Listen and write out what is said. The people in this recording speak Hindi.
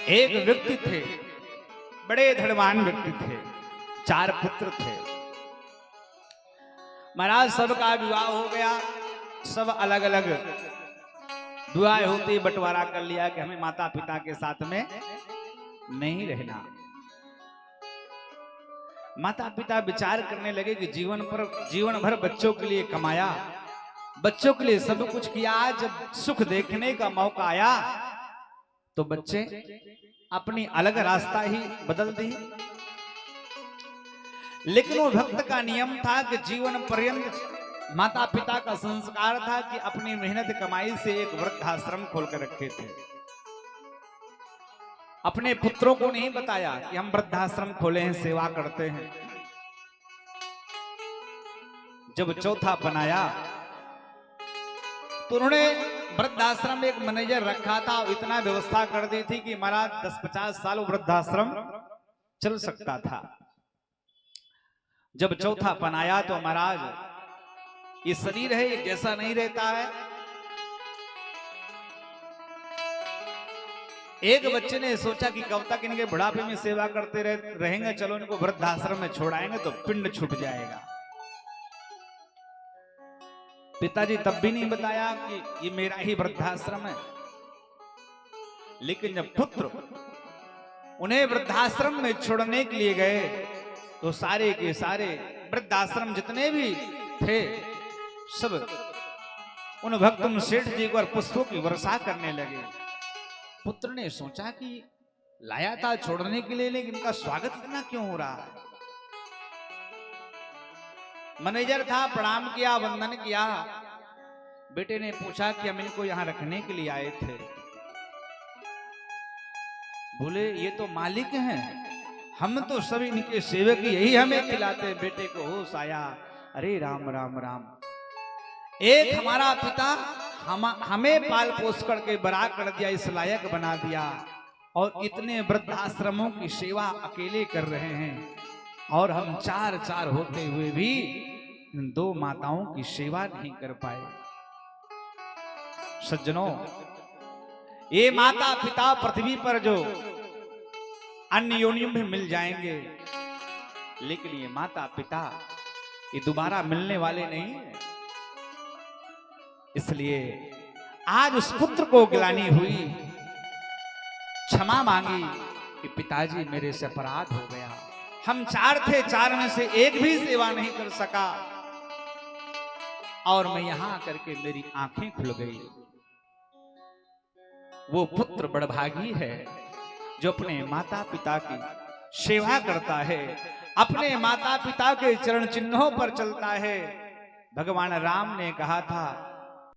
एक व्यक्ति थे, बड़े धनवान व्यक्ति थे, 4 पुत्र थे। महाराज सबका विवाह हो गया, सब अलग अलग विवाह होते बंटवारा कर लिया कि हमें माता पिता के साथ में नहीं रहना। माता पिता विचार करने लगे कि जीवन भर बच्चों के लिए कमाया, बच्चों के लिए सब कुछ किया, जब सुख देखने का मौका आया तो बच्चे अपनी अलग रास्ता ही बदल दी। लेकिन वो भक्त का नियम था कि जीवन पर्यंत माता पिता का संस्कार था कि अपनी मेहनत कमाई से एक वृद्धाश्रम खोलकर रखे थे। अपने पुत्रों को नहीं बताया कि हम वृद्धाश्रम खोले हैं, सेवा करते हैं। जब चौथा बनाया तो उन्होंने वृद्धाश्रम में एक मैनेजर रखा था, इतना व्यवस्था कर दी थी कि महाराज 10-50 साल वृद्धाश्रम चल सकता था। जब चौथा बनाया तो महाराज ये शरीर है, ये जैसा नहीं रहता है। एक बच्चे ने सोचा कि कब तक इनके बुढ़ापे में सेवा करते रहेंगे, चलो इनको वृद्धाश्रम में छोड़ाएंगे तो पिंड छूट जाएगा। पिताजी तब भी नहीं बताया कि ये मेरा ही वृद्धाश्रम है। लेकिन जब पुत्र उन्हें वृद्धाश्रम में छोड़ने के लिए गए तो सारे के सारे वृद्धाश्रम जितने भी थे सब उन भक्त सेठ जी को पुष्पों की वर्षा करने लगे। पुत्र ने सोचा कि लाया था छोड़ने के लिए, लेकिन इनका स्वागत इतना क्यों हो रहा है। मैनेजर था, प्रणाम किया, वंदन किया। बेटे ने पूछा कि हम इनको यहां रखने के लिए आए थे। बोले ये तो मालिक हैं, हम तो सभी इनके सेवक, यही हमें खिलाते। बेटे को होश आया, अरे राम राम राम, एक हमारा पिता हमें पाल पोस करके बड़ा कर दिया, इस लायक बना दिया, और इतने वृद्धाश्रमों की सेवा अकेले कर रहे हैं, और हम 4 होते हुए भी इन 2 माताओं की सेवा नहीं कर पाए। सज्जनों, ये माता पिता पृथ्वी पर जो अन्य योनियों में मिल जाएंगे, लेकिन ये माता पिता ये दोबारा मिलने वाले नहीं है। इसलिए आज उस पुत्र को गिलानी हुई, क्षमा मांगी कि पिताजी मेरे से अपराध हो गया, हम 4 थे, 4 में से एक भी सेवा नहीं कर सका, और मैं यहां करके मेरी आंखें खुल गई। वो पुत्र बड़भागी है जो अपने माता पिता की सेवा करता है, अपने माता पिता के चरण चिन्हों पर चलता है। भगवान राम ने कहा था